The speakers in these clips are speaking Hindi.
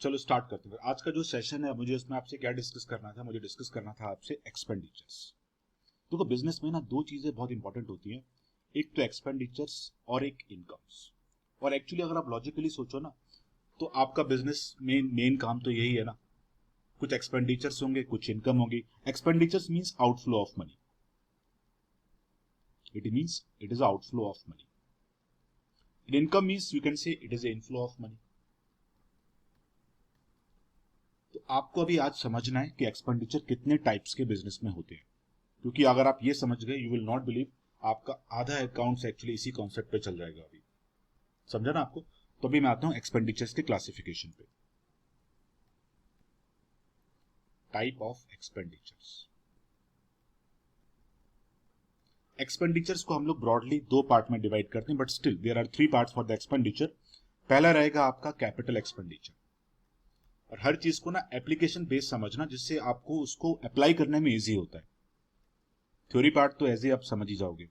चलो स्टार्ट करते हैं। आज का जो सेशन है मुझे इसमें आपसे क्या डिस्कस करना था, मुझे डिस्कस करना था आपसे एक्सपेंडिचर्स। देखो बिजनेस में ना दो चीजें बहुत इंपॉर्टेंट होती हैं, एक तो एक्सपेंडिचर्स और एक इनकम्स। और एक्चुअली अगर आप लॉजिकली सोचो ना तो आपका बिजनेस में मेन काम तो यही है ना, कुछ एक्सपेंडिचर्स होंगे कुछ इनकम होगी। Expenditures means outflow of money, it is outflow of money. Income means you can say it is A inflow of money. तो आपको अभी आज समझना है कि एक्सपेंडिचर कितने टाइप्स के बिजनेस में होते हैं, क्योंकि अगर आप ये समझ गए यू विल नॉट बिलीव, आपका आधा अकाउंट्स एक्चुअली इसी कॉन्सेप्ट पे चल जाएगा। अभी समझा ना आपको? तो अभी मैं आता हूं एक्सपेंडिचर्स के क्लासिफिकेशन पे। Type of expenditures. एक्सपेंडिचर्स को हम लोग ब्रॉडली दो पार्ट में डिवाइड करते हैं, but still there are three parts for the expenditure. पहला रहेगा आपका कैपिटल एक्सपेंडिचर, और हर चीज को ना एप्लीकेशन बेस्ड समझना जिससे आपको उसको अप्लाई करने में इजी होता है। थ्योरी पार्ट तो ऐसे आप समझ ही जाओगे,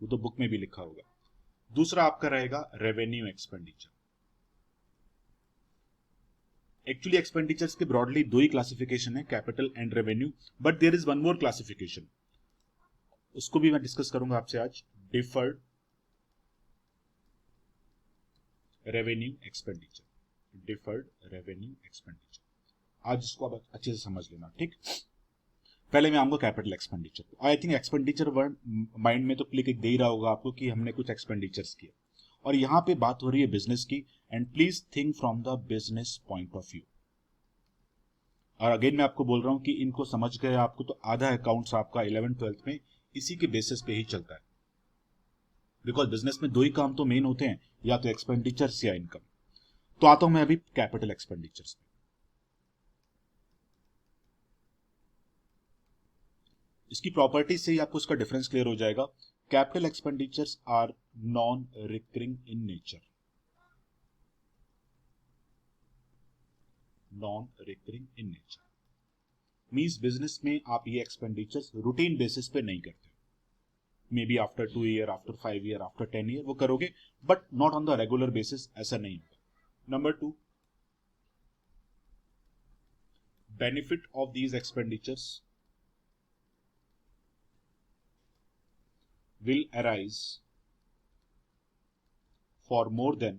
वो तो बुक में भी लिखा होगा। दूसरा आपका रहेगा रेवेन्यू एक्सपेंडिचर। एक्चुअली एक्सपेंडिचर्स के ब्रॉडली दो ही क्लासिफिकेशन है, capital and revenue, but there is one more classification, उसको भी मैं डिस्कस करूंगा आपसे आज। Deferred revenue expenditure, deferred revenue expenditure. आज इसको आप अच्छे से समझ लेना, ठीक। पहले मैं आऊंगा capital expenditure. I think expenditure word mind में तो क्लिक दे ही रहा होगा आपको कि हमने कुछ एक्सपेंडिचर्स किए, और यहां पे बात हो रही है बिजनेस की, and please think from the business point of view. और अगेन मैं आपको बोल रहा हूं कि इनको समझ गए आपको तो आधा अकाउंट्स आपका 11th-12th में इसी के बेसिस पे ही चलता है, बिकॉज बिजनेस में दो ही काम तो मेन होते हैं, या तो एक्सपेंडिचर्स या इनकम। तो आता हूं मैं अभी कैपिटल एक्सपेंडिचर्स में। इसकी प्रॉपर्टी से ही आपको इसका डिफरेंस क्लियर हो जाएगा। Capital expenditures are non recurring in nature, non recurring in nature means business में आप ये एक्सपेंडिचर्स रूटीन बेसिस पे नहीं करते। Maybe after 2 year, after 5 year, after 10 year वो करोगे, but not on the regular basis, ऐसा नहीं होगा। Number 2, benefit of these expenditures will arise for more than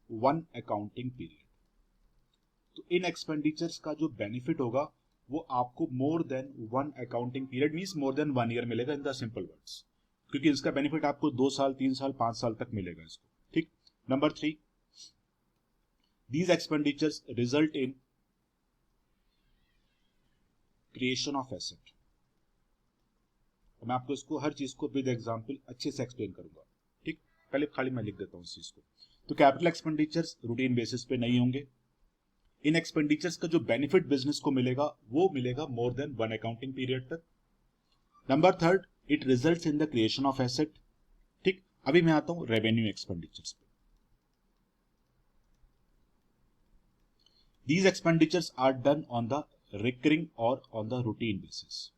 one accounting period। तो इन एक्सपेंडिचर्स का जो बेनिफिट होगा वो आपको मोर than one accounting period means more than 1 year मिलेगा, इन द सिंपल वर्ड्स, क्योंकि इसका बेनिफिट आपको 2 साल 3 साल 5 साल तक मिलेगा इसको, ठीक। Number 3, these expenditures result in creation of asset. मैं आपको इसको हर चीज को विद एग्जांपल अच्छे से एक्सप्लेन करूंगा, ठीक। पहले खाली मैं लिख देता हूं इस चीज को। तो कैपिटल एक्सपेंडिचर्स रूटीन बेसिस पे नहीं होंगे। इन एक्सपेंडिचर्स का जो बेनिफिट बिजनेस को मिलेगा वो मिलेगा more than one accounting period तक। Number 3, it results in the creation of asset, ठीक। अभी मैं आता हूं रेवेन्यू एक्सपेंडिचर्स पे। These expenditures are done on the recurring और on the routine basis,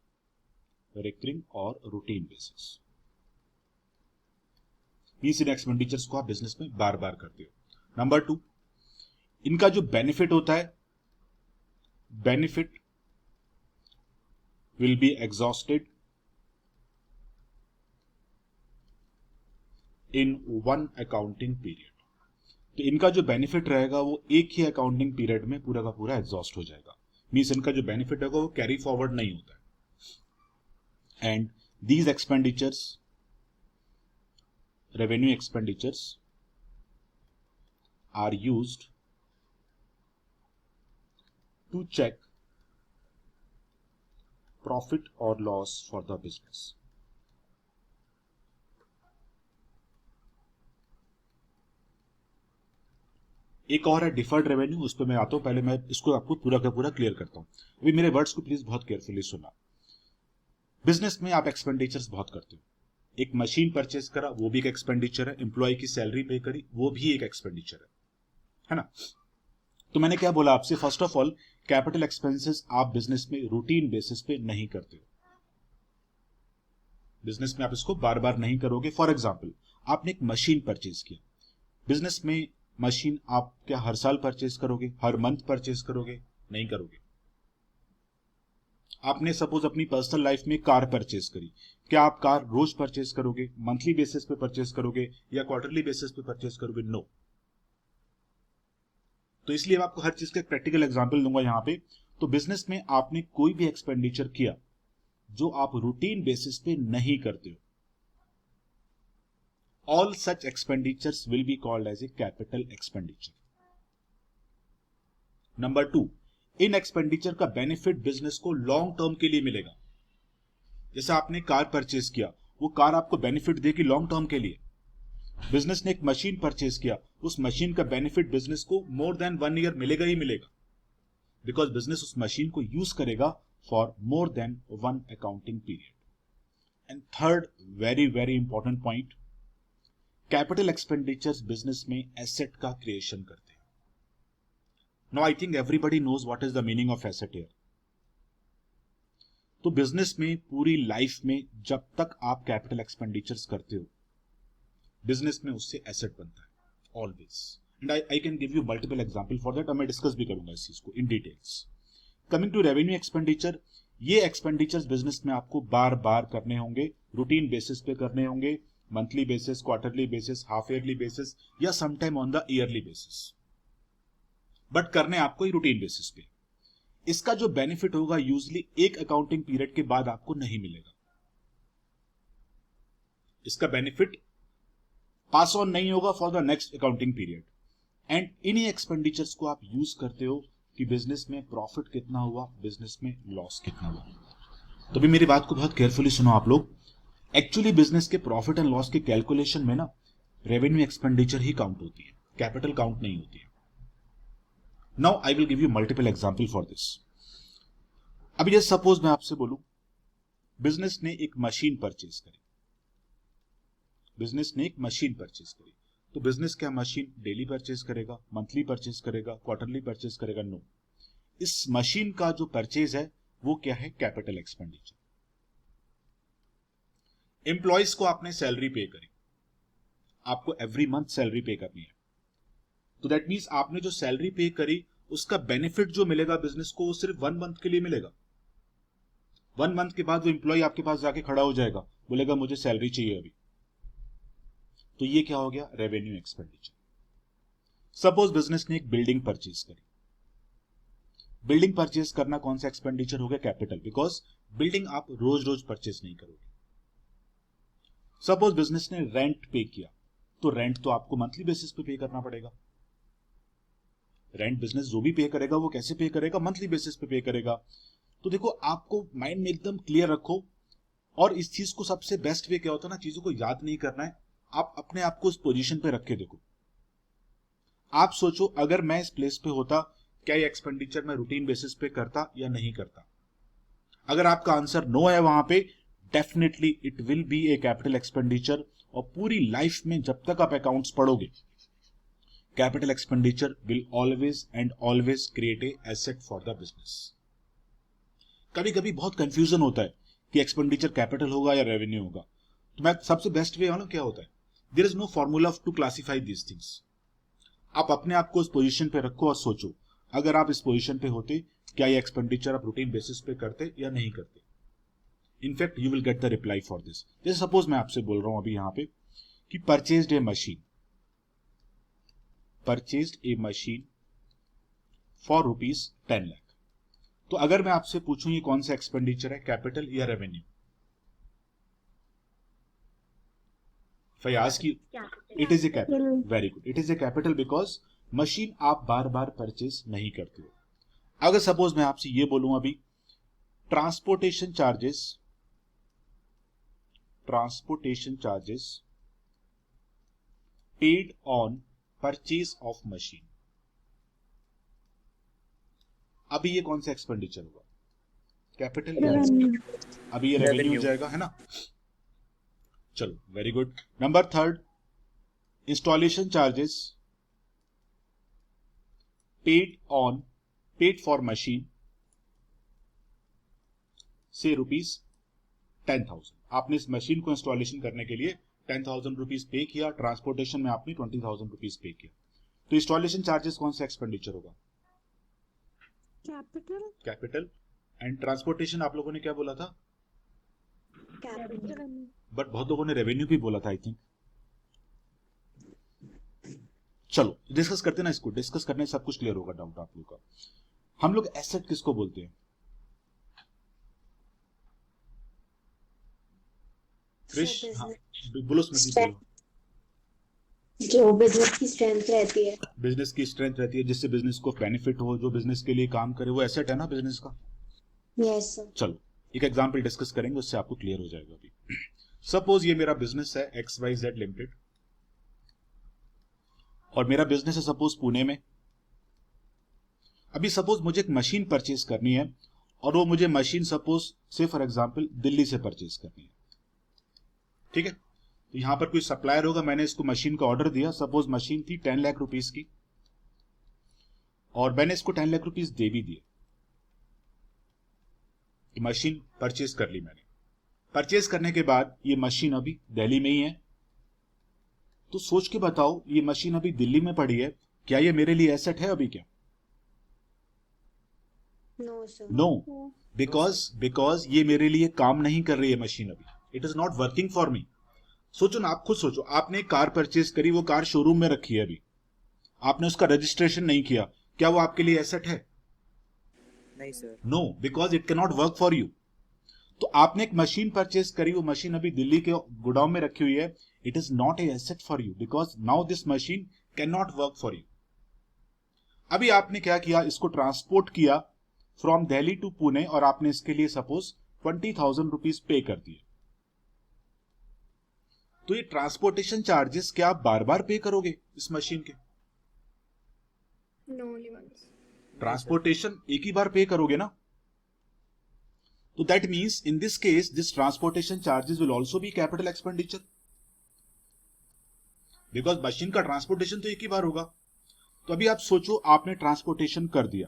recurring और रूटीन बेसिस मींस इन एक्सपेंडिचर्स को आप बिजनेस में बार बार करते हो। नंबर 2, इनका जो बेनिफिट होता है, benefit will be exhausted in one accounting period. तो इनका जो बेनिफिट रहेगा वो एक ही अकाउंटिंग पीरियड में पूरा का पूरा एग्जॉस्ट हो जाएगा, मींस इनका जो बेनिफिट होगा वो कैरी फॉरवर्ड नहीं होता है। And these expenditures, revenue expenditures are used to check profit और लॉस फॉर द बिजनेस। एक और है डिफर्ड रेवेन्यू, उस पर मैं आता हूं, पहले मैं इसको आपको पूरा का पूरा क्लियर करता हूं। अभी मेरे वर्ड्स को प्लीज बहुत केयरफुली सुना। बिजनेस में आप एक्सपेंडिचर्स बहुत करते हो, एक मशीन परचेस करा वो भी एक एक्सपेंडिचर है, एम्प्लॉय की सैलरी पे करी वो भी एक एक्सपेंडिचर है ना। तो मैंने क्या बोला आपसे, first of all capital expenses आप बिजनेस में रूटीन बेसिस पे नहीं करते हो, बिजनेस में आप इसको बार बार नहीं करोगे। फॉर एग्जाम्पल आपने एक मशीन परचेज किया, बिजनेस में मशीन आप क्या हर साल परचेज करोगे, हर मंथ परचेज करोगे? नहीं करोगे। आपने सपोज अपनी पर्सनल लाइफ में कार परचेज करी, क्या आप कार रोज परचेज करोगे, मंथली बेसिस पे परचेज करोगे या क्वार्टरली बेसिस पे परचेज करोगे? नो। तो इसलिए मैं आपको हर चीज का एक प्रैक्टिकल एग्जांपल दूंगा यहां पे। तो बिजनेस में आपने कोई भी एक्सपेंडिचर किया जो आप रूटीन बेसिस पे नहीं करते हो, all such expenditures will be called as a capital expenditure. Number 2, इन एक्सपेंडिचर का बेनिफिट बिजनेस को लॉन्ग टर्म के लिए मिलेगा। जैसे आपने कार परचेज किया, वो कार आपको बेनिफिट देगी लॉन्ग टर्म के लिए। बिजनेस ने एक मशीन परचेज किया, उस मशीन का बेनिफिट बिजनेस को मोर देन 1 ईयर मिलेगा ही मिलेगा, बिकॉज बिजनेस उस मशीन को यूज करेगा for more than 1 accounting period. And third, very very important point, capital expenditures business में एसेट का क्रिएशन करते हैं। Now I think everybody knows what is the meaning of asset here. तो बिजनेस में पूरी लाइफ में जब तक आप कैपिटल एक्सपेंडिचर्स करते हो, बिजनेस में उससे एसेट बनता है always. And I can give you multiple example for that, और मैं डिस्कस भी करूंगा इस चीज को in details. Coming to revenue expenditure, ये एक्सपेंडिचर्स बिजनेस में आपको बार बार करने होंगे, रूटीन बेसिस पे करने होंगे, monthly basis, quarterly basis, half yearly basis या sometime on the yearly basis, but करने आपको ही रूटीन बेसिस पे। इसका जो बेनिफिट होगा यूजली एक अकाउंटिंग पीरियड के बाद आपको नहीं मिलेगा। इसका बेनिफिट पास ऑन नहीं होगा for the next accounting period. And इन्हीं एक्सपेंडिचर्स को आप यूज करते हो कि बिजनेस में प्रॉफिट कितना हुआ, बिजनेस में लॉस कितना हुआ। तो भी मेरी बात को बहुत केयरफुली सुनो आप लोग। एक्चुअली बिजनेस के प्रॉफिट एंड लॉस के कैलकुलेशन में ना रेवेन्यू एक्सपेंडिचर ही काउंट होती है, कैपिटल काउंट नहीं होती है। Now I will give you multiple example for this. अभी जैसे सपोज मैं आपसे बोलूं, बिजनेस ने एक मशीन परचेज करी, बिजनेस ने एक मशीन परचेज करी, तो बिजनेस क्या मशीन डेली परचेज करेगा, मंथली परचेज करेगा, क्वार्टरली परचेज करेगा? नो। इस मशीन का जो परचेज है वो क्या है? Capital expenditure. एम्प्लॉयज को आपने सैलरी पे करी, आपको एवरी मंथ सैलरी पे करनी है, तो दैट मींस आपने जो सैलरी पे करी उसका बेनिफिट जो मिलेगा बिजनेस को वो सिर्फ 1 मंथ के लिए मिलेगा। 1 मंथ के बाद वो एम्प्लॉय आपके पास जाके खड़ा हो जाएगा, बोलेगा मुझे सैलरी चाहिए अभी। तो ये क्या हो गया? Revenue expenditure. सपोज बिजनेस ने एक बिल्डिंग परचेज करी, बिल्डिंग परचेज करना कौन सा एक्सपेंडिचर हो गया? कैपिटल, बिकॉज बिल्डिंग आप रोज रोज परचेज नहीं करोगे। सपोज बिजनेस ने रेंट पे किया, तो रेंट तो आपको मंथली बेसिस पे करना पड़ेगा। रेंट बिजनेस जो भी पे करेगा वो कैसे पे करेगा? मंथली बेसिस पे करेगा। तो देखो, आपको माइंड में एकदम क्लियर रखो। और इस चीज को सबसे बेस्ट वे क्या होता है ना, चीजों को याद नहीं करना है, आप अपने आप को उस पोजीशन पे रख के देखो। आप सोचो, अगर मैं इस प्लेस पे होता, क्या ये एक्सपेंडिचर मैं रूटीन बेसिस पे करता या नहीं करता? अगर आपका आंसर नो है वहां पे, definitely it will be A capital expenditure. और पूरी लाइफ में जब तक आप अकाउंट्स पढ़ोगे, capital expenditure will always and always create a asset for the business. कभी कभी बहुत कंफ्यूजन होता है कि एक्सपेंडिचर कैपिटल होगा या रेवेन्यू होगा। तो मैं सबसे बेस्ट वे मालूम क्या होता है? There is no formula to classify these things. आप अपने आप को इस पोजीशन पे रखो और सोचो, अगर आप इस पोजीशन पे होते, क्या ये एक्सपेंडिचर आप रूटीन बेसिस पे करते या नहीं करते? In fact you will get the reply for this. जैसे सपोज मैं आपसे बोल रहा हूं अभी यहां पे कि purchased A machine, purchased A machine for ₹10 lakh. तो अगर मैं आपसे पूछूं ये कौन सा एक्सपेंडिचर है, कैपिटल या रेवेन्यू? फयाज की it is a capital. Very good, it is a capital because machine आप बार बार परचेज नहीं करते हो। अगर सपोज मैं आपसे ये बोलूं अभी, transportation charges paid on purchase of machine, अभी ये कौन सा एक्सपेंडिचर होगा? कैपिटल या अभी ये रेवेन्यू हो जाएगा, है ना? चलो, very good. Number 3, installation charges paid for machine से ₹10,000। आपने इस मशीन को इंस्टॉलेशन करने के लिए ₹10,000 पे किया, ट्रांसपोर्टेशन में आपने ₹20,000 पे किया, तो इंस्टॉलेशन चार्जेस कौन सा एक्सपेंडिचर होगा? कैपिटल। एंड ट्रांसपोर्टेशन आप लोगों ने क्या बोला था? कैपिटल। बट बहुत लोगों ने रेवेन्यू भी बोला था आई थिंक। चलो डिस्कस करते ना, इसको डिस्कस करने से सब कुछ क्लियर होगा डाउट आप लोग का। हम लोग एसेट किसको बोलते हैं? क्रिश, हाँ बोलो स्मृति, बोलो। जो बिजनेस की स्ट्रेंथ रहती है, बिजनेस की स्ट्रेंथ रहती है, जिससे बिजनेस को बेनिफिट हो, जो बिजनेस के लिए काम करे, वो एसेट है ना बिजनेस का। Yes sir. चलो एक एग्जांपल डिस्कस करेंगे, उससे आपको क्लियर हो जाएगा अभी। सपोज ये मेरा बिजनेस है XYZ लिमिटेड, और मेरा बिजनेस है सपोज पुणे में। अभी सपोज मुझे एक मशीन परचेज करनी है, और वो मुझे मशीन सपोज से फॉर एग्जांपल दिल्ली से परचेज करनी है, ठीक है। तो यहां पर कोई सप्लायर होगा, मैंने इसको मशीन का ऑर्डर दिया, सपोज मशीन थी 10 लाख रुपीस की, और मैंने इसको 10 लाख रुपीस दे भी दिए। मशीन परचेज कर ली मैंने। परचेज करने के बाद ये मशीन अभी दिल्ली में ही है, तो सोच के बताओ ये मशीन अभी दिल्ली में पड़ी है, क्या ये मेरे लिए एसेट है अभी? क्या? No sir. नो, बिकॉज ये मेरे लिए काम नहीं कर रही है मशीन अभी, it is not working for me. सोचो ना, आप खुद सोचो, आपने एक कार परचेज करी, वो कार शोरूम में रखी है अभी, आपने उसका रजिस्ट्रेशन नहीं किया, क्या वो आपके लिए एसेट है? नहीं sir. No, because it can not work for you. तो आपने एक मशीन परचेज करी, वो मशीन अभी दिल्ली के गोडाउन में रखी हुई है, it is not a asset for you, because now this machine can not work for you. अभी आपने क्या किया, इसको ट्रांसपोर्ट किया फ्रॉम दिल्ली टू पुणे, और आपने इसके लिए सपोज 20,000 रुपीज पे कर दिए। तो ये ट्रांसपोर्टेशन चार्जेस क्या आप बार बार पे करोगे इस मशीन के? No, only once. ट्रांसपोर्टेशन एक ही बार पे करोगे ना। तो that means in this case this transportation charges will also be capital expenditure, because machine का ट्रांसपोर्टेशन तो एक ही बार होगा। तो अभी आप सोचो, आपने ट्रांसपोर्टेशन कर दिया,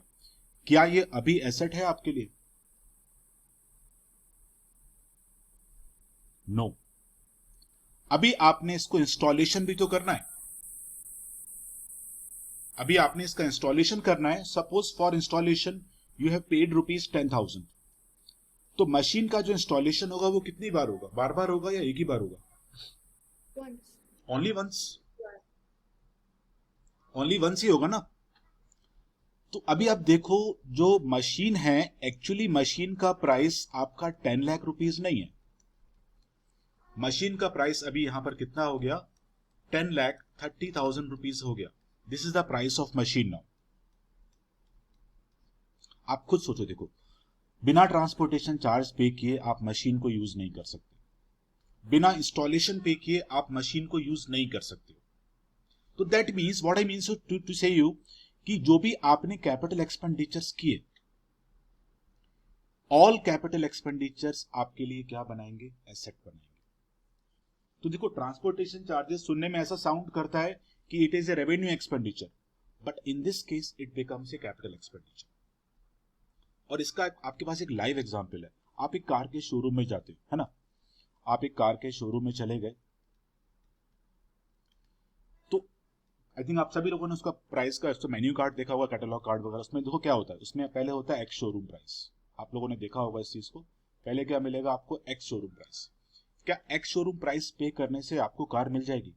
क्या ये अभी एसेट है आपके लिए? नो। अभी आपने इसको इंस्टॉलेशन भी तो करना है, अभी आपने इसका इंस्टॉलेशन करना है। Suppose for installation you have paid ₹10,000, तो मशीन का जो इंस्टॉलेशन होगा वो कितनी बार होगा? बार बार होगा या एक ही बार होगा? ओनली वंस, ओनली वंस ही होगा ना। तो अभी आप देखो, जो मशीन है, एक्चुअली मशीन का प्राइस आपका 10 लाख रुपीस नहीं है। मशीन का प्राइस अभी यहां पर कितना हो गया? 10,30,000 रुपीस हो गया। This is the price of machine now. आप खुद सोचो, देखो, बिना ट्रांसपोर्टेशन चार्ज पे किए आप मशीन को यूज नहीं कर सकते, बिना इंस्टॉलेशन पे किए आप मशीन को यूज नहीं कर सकते। तो that means what I means to say you कि जो भी आपने कैपिटल एक्सपेंडिचर्स किए, ऑल कैपिटल एक्सपेंडिचर्स आपके लिए क्या बनाएंगे? एसेट बनाएंगे। तो देखो, ट्रांसपोर्टेशन चार्जेस सुनने में ऐसा साउंड करता है कि it is a revenue expenditure, but in this case it becomes a capital expenditure. और इसका आपके पास एक लाइव एग्जांपल है। आप एक कार के शोरूम में जाते है ना, आप एक कार के शोरूम में चले गए, तो आई थिंक आप सभी लोगों ने उसका प्राइस का मेन्यू कार्ड देखा होगा, कैटलॉग कार्ड वगैरह। उसमें देखो क्या होता है, उसमें पहले होता है एक्स शोरूम प्राइस। आप लोगों ने देखा होगा इस चीज को। पहले क्या मिलेगा आपको? Ex showroom price. क्या एक्स शोरूम प्राइस पे करने से आपको कार मिल जाएगी?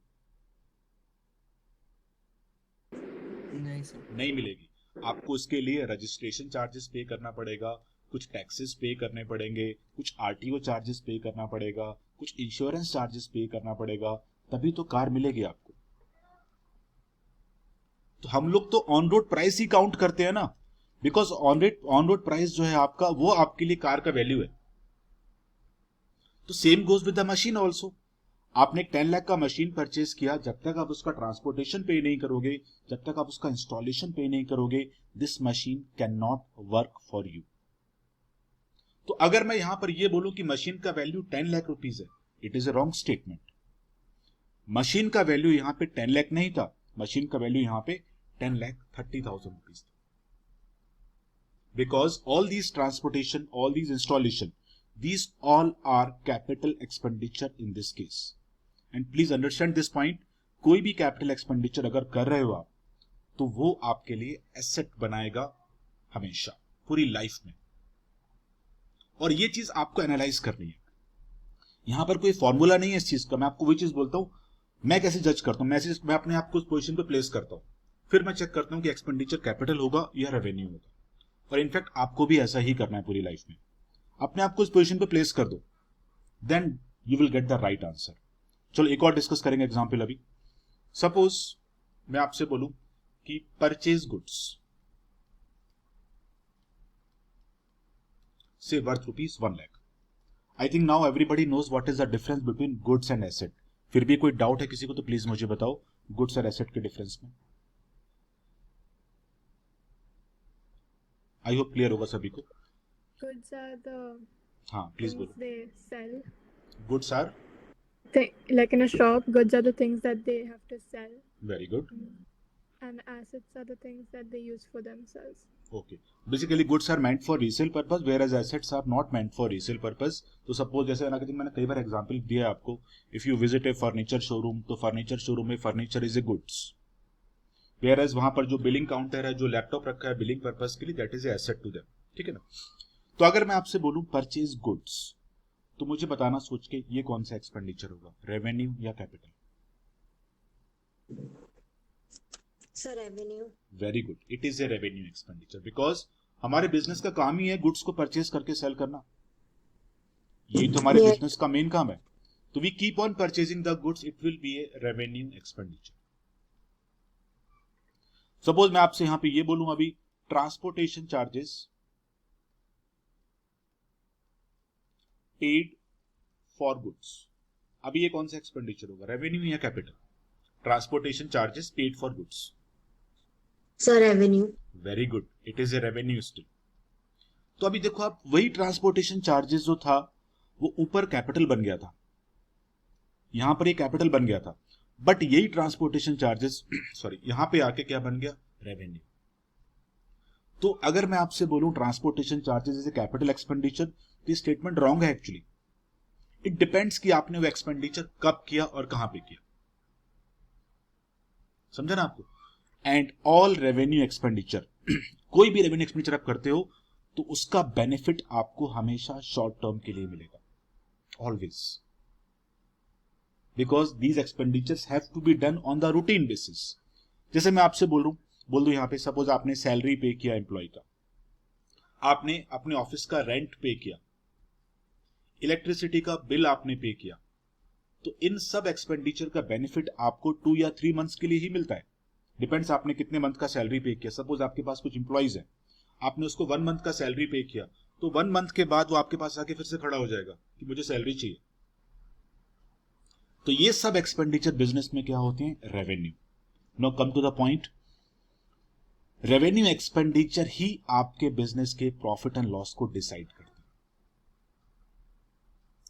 नहीं सर। नहीं मिलेगी। आपको इसके लिए रजिस्ट्रेशन चार्जेस पे करना पड़ेगा, कुछ टैक्सेस पे करने पड़ेंगे, कुछ आरटीओ चार्जेस पे करना पड़ेगा, कुछ इंश्योरेंस चार्जेस पे करना पड़ेगा, तभी तो कार मिलेगी आपको। तो हम लोग तो on road price he count करते हैं ना, बिकॉज ऑन रोड प्राइस जो है आपका, वो आपके लिए कार का वैल्यू है। तो same goes with the machine also. आपने 10 लाख का मशीन परचेज किया, जब तक आप उसका ट्रांसपोर्टेशन पे नहीं करोगे, जब तक आप उसका इंस्टॉलेशन पे नहीं करोगे, this machine can not work for you. तो अगर मैं यहां पर यह बोलूं कि मशीन का वैल्यू 10 लाख रुपीस है, it is a wrong statement. Machine का वैल्यू यहां पे 10 लाख नहीं था, मशीन का वैल्यू यहां पे 10,30,000 रुपीस था। Because all these transportation, all these installation, these all are capital expenditure in this case, and please understand this point, कोई भी कैपिटल एक्सपेंडिचर अगर कर रहे हो आप तो वो आपके लिए एसेट बनाएगा हमेशा पूरी लाइफ में। और ये चीज आपको एनालाइज करनी है। यहां पर कोई फॉर्मूला नहीं है इस चीज का। मैं आपको वही चीज बोलता हूं, मैं कैसे जज करता हूं, मैं अपने आप को उस पोजीशन पे प्लेस करता हूं, फिर मैं चेक करता हूं कि एक्सपेंडिचर कैपिटल होगा या रेवेन्यू होगा। और इनफैक्ट आपको भी ऐसा ही करना है पूरी लाइफ में। अपने आप को उस पोजीशन पे प्लेस कर दो, then you will get the right answer. चलो एक और डिस्कस करेंगे एग्जाम्पल। अभी सपोज मैं आपसे बोलूं कि परचेज गुड्स से worth rupees 1 lakh. I think now everybody knows what is the difference between goods and asset. फिर भी कोई डाउट है किसी को तो प्लीज मुझे बताओ गुड्स और एसेट के डिफरेंस में। आई होप क्लियर होगा सभी को। Goods are the हाँ प्लीज things बोलो। they sell. Goods are Like in a shop, goods are the things that they have to sell, very good. and assets are the things that they use for themselves. Okay, basically goods are meant for resale purpose whereas assets are not meant for resale purpose. तो सपोज जैसे मैंने कई बार एग्जांपल दिया है आपको, if you visit a furniture showroom तो फर्नीचर शोरूम में furniture is a goods, whereas वहां पर जो बिलिंग काउंटर है, जो लैपटॉप रखा है बिलिंग पर्पस के लिए, that is a asset to them. ठीक है ना। तो अगर मैं आपसे बोलूं परचेज गुड्स तो मुझे बताना सोच के ये कौन सा एक्सपेंडिचर होगा, रेवेन्यू या capital? Sir revenue. Very good, it is a revenue expenditure because हमारे बिजनेस का काम ही है गुड्स को परचेज करके सेल करना। यही तो हमारे बिजनेस का मेन काम है। तो we keep on purchasing the goods, it will be a revenue expenditure. Suppose मैं आपसे यहां पे ये बोलूं अभी transportation charges paid for goods, अभी ये कौन सा एक्सपेंडिचर होगा, रेवेन्यू या capital? Transportation charges paid for goods. Sir revenue. Very good, it is a revenue still. तो अभी देखो आप, वही ट्रांसपोर्टेशन चार्जेस जो था वो ऊपर कैपिटल बन गया था, यहां पर ये कैपिटल बन गया था, बट यही ट्रांसपोर्टेशन चार्जेस सॉरी यहां पे आके क्या बन गया, रेवेन्यू। तो अगर मैं आपसे बोलूं transportation charges is a capital expenditure, तो ये स्टेटमेंट रॉन्ग है एक्चुअली। इट डिपेंड्स कि आपने वो एक्सपेंडिचर कब किया और कहां पे किया। समझा ना आपको? एंड ऑल रेवेन्यू एक्सपेंडिचर कोई भी रेवेन्यू एक्सपेंडिचर आप करते हो तो उसका बेनिफिट आपको हमेशा शॉर्ट टर्म के लिए मिलेगा, always, because these expenditures have to be done on the routine basis. जैसे मैं आपसे बोल दू यहां पे, सपोज आपने सैलरी पे किया एम्प्लॉय का, आपने अपने ऑफिस का रेंट पे किया, इलेक्ट्रिसिटी का बिल आपने पे किया, तो इन सब एक्सपेंडिचर का बेनिफिट आपको 2 या 3 मंथ्स के लिए ही मिलता है। डिपेंड्स आपने कितने मंथ का सैलरी पे किया। सपोज आपके पास कुछ इंप्लॉइज है, आपने उसको 1 मंथ का सैलरी पे किया, तो 1 मंथ के बाद वो आपके पास आके फिर से खड़ा हो जाएगा कि मुझे सैलरी चाहिए। तो ये सब एक्सपेंडिचर बिजनेस में क्या होते हैं, revenue. Now come to the point, revenue expenditure ही आपके बिजनेस के प्रॉफिट एंड लॉस को डिसाइड करते हैं।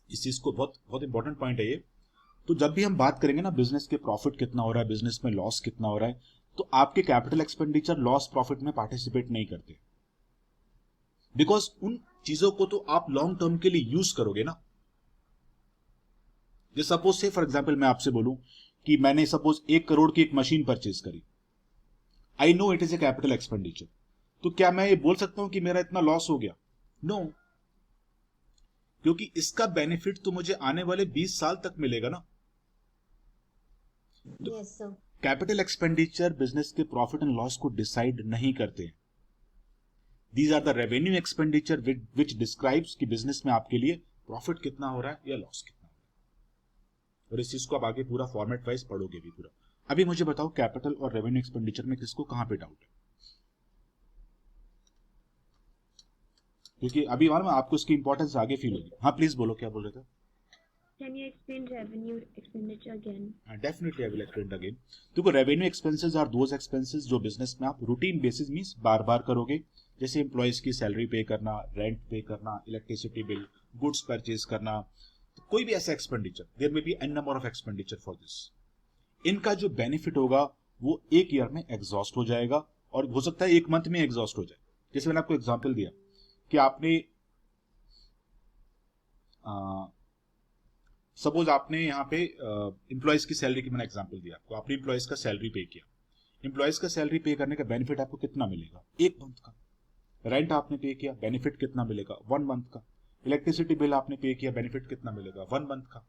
इस चीज को बहुत बहुत इंपॉर्टेंट पॉइंट है ये। तो जब भी हम बात करेंगे ना बिजनेस के प्रॉफिट कितना हो रहा है, बिजनेस में लॉस कितना हो रहा है, तो आपके कैपिटल एक्सपेंडिचर लॉस प्रॉफिट में पार्टिसिपेट नहीं करते, बिकॉज उन चीजों को तो आप लॉन्ग टर्म के लिए यूज करोगे ना। जैसे सपोज से फॉर एग्जांपल मैं आपसे बोलूं कि मैंने सपोज 1 करोड़ की एक मशीन परचेज करी, I know it is a capital expenditure, तो क्या मैं ये बोल सकता हूं कि मेरा इतना लॉस हो गया? नो, क्योंकि इसका बेनिफिट तो मुझे आने वाले 20 साल तक मिलेगा ना। Yes sir. Capital expenditure business के प्रॉफिट एंड लॉस को डिसाइड नहीं करते। These are the revenue expenditure which describes कि बिजनेस में आपके लिए प्रॉफिट कितना हो रहा है या लॉस कितना हो रहा है। और इस चीज को आप आगे पूरा फॉर्मेट वाइज पढ़ोगे भी पूरा। अभी मुझे बताओ कैपिटल और रेवेन्यू एक्सपेंडिचर में किसको कहां पे डाउट है, क्योंकि अभी मालूम आपको इसकी इंपॉर्टेंस आगे फील होगी। हाँ प्लीज बोलो, क्या बोल रहे थे? Can you explain revenue expenditure again? Definitely I will explain again. देखो revenue expenses are those expenses जो बिजनेस में आप रूटीन बेसिस मींस बार बार करोगे, जैसे एम्प्लॉयज की सैलरी पे करना, रेंट पे करना, इलेक्ट्रिसिटी बिल, गुड्स परचेज करना। तो कोई भी ऐसा expenditure, there may be an number of expenditure for this. इनका जो बेनिफिट होगा वो 1 ईयर में एग्जॉस्ट हो जाएगा, और हो सकता है 1 मंथ में एग्जॉस्ट हो जाए। जैसे मैंने आपको एग्जाम्पल दिया कि आपने सपोज आपने यहाँ पे एम्प्लॉयज की सैलरी की मैंने एग्जांपल दिया आपको, आपने एम्प्लॉयज का सैलरी पे किया। एम्प्लॉयज का सैलरी पे करने का बेनिफिट आपको कितना मिलेगा? 1 मंथ का। रेंट आपने पे किया, बेनिफिट कितना मिलेगा? 1 मंथ का। इलेक्ट्रिसिटी बिल आपने पे किया, बेनिफिट कितना मिलेगा? 1 मंथ का।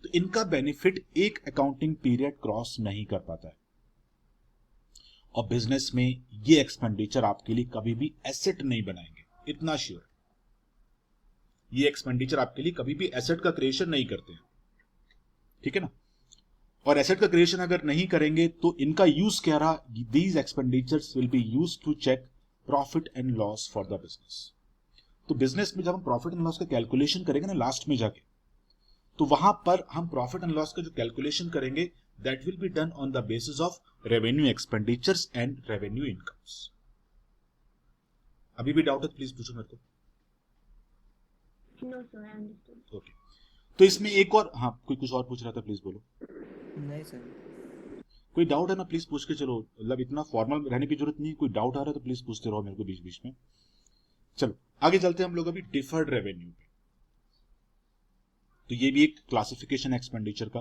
तो इनका बेनिफिट एक अकाउंटिंग पीरियड क्रॉस नहीं कर पाता है। और बिजनेस में ये एक्सपेंडिचर आपके लिए कभी भी एसेट नहीं बनाएंगे, इतना श्योर। ये एक्सपेंडिचर आपके लिए कभी भी एसेट का क्रिएशन नहीं करते हैं, ठीक है ना। और एसेट का क्रिएशन अगर नहीं करेंगे तो इनका यूज क्या रहा? These expenditures will be used to check profit and loss for the business. तो बिजनेस में जब हम प्रॉफिट एंड लॉस का कैलकुलेशन करेंगे ना लास्ट में जाके, तो वहां पर हम प्रॉफिट एंड लॉस का जो कैलकुलेशन करेंगे that will B done on the basis of revenue expenditures and revenue incomes. अभी भी डाउट है तो प्लीज पूछो मेरे को। No, sir, I understood. Okay, तो इसमें एक और, हाँ कोई कुछ और पूछ रहा था, प्लीज बोलो। नहीं सर। कोई डाउट है ना प्लीज पूछ के चलो, मतलब इतना फॉर्मल रहने की जरूरत नहीं है। कोई डाउट आ रहा है तो प्लीज पूछते रहो मेरे को बीच बीच में। चलो आगे चलते हैं हम लोग अभी डिफर्ड रेवेन्यू पे। तो ये भी एक क्लासिफिकेशन एक्सपेंडिचर का।